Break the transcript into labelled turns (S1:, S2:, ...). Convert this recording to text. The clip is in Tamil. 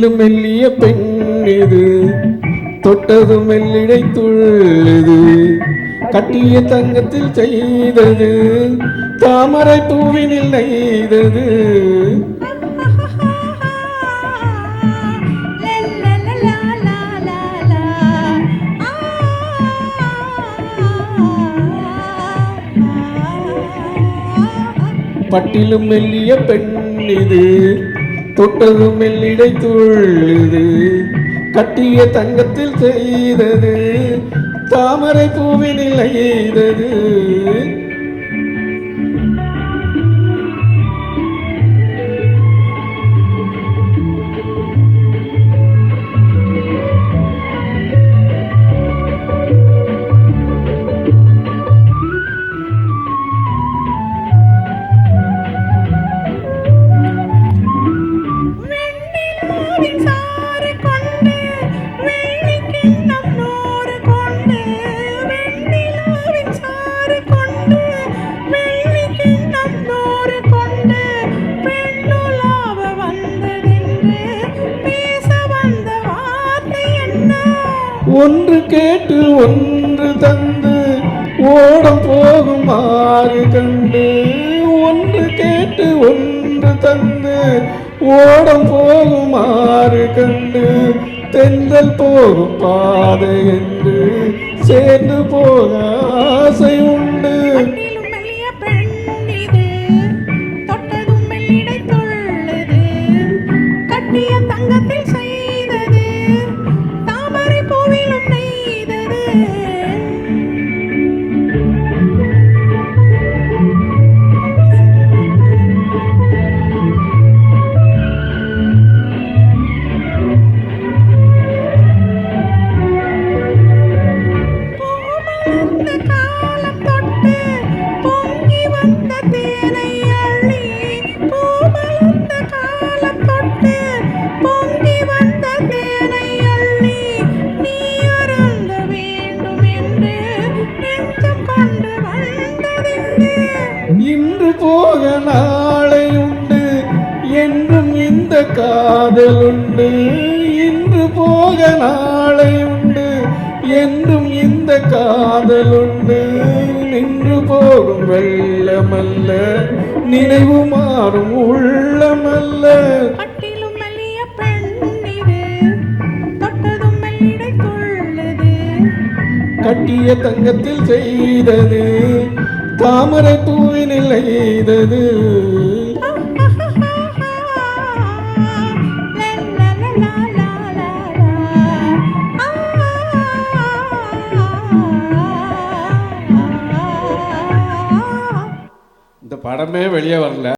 S1: பட்டிலும் மெல்லிய பெண் இது, தொட்டதும் மெல்லிடை துள்ளுது, கட்டிய தங்கத்தில் செய்தது, தாமரை பூவினில் நெய்தது. பட்டிலும் மெல்லிய பெண் இது, தொட்டதும் மெல்லிடை துள்ளுது, கட்டிய தங்கத்தில் செய்தது, தாமரை பூவினில் நெய்தது. ஒன்று கேட்டு ஒன்று தந்து ஓடம் போகும் ஆறு கண்டு, ஒன்று கேட்டு ஒன்று தந்து ஓடம் போகும் ஆறு கண்டு, தென்றல் போகும் பாதை என்று சேர்ந்து போக ஆசை உண்டு. இன்று போக நாளை உண்டு என்றும் இந்த காதல் உண்டு, இன்று போக நாளை உண்டு என்றும் இந்த காதல் உண்டு. நின்று போகும் வெள்ளமல்ல, நினைவு மாறும் உள்ளமல்ல.
S2: பட்டிலும் மெல்லிய பெண் இது, தொட்டதும் மெல்லிடை துள்ளுது,
S1: கட்டிய தங்கத்தில் செய்தது, தாமரை பூவினில் நெய்தது. இந்த படமே வெளியே வரல.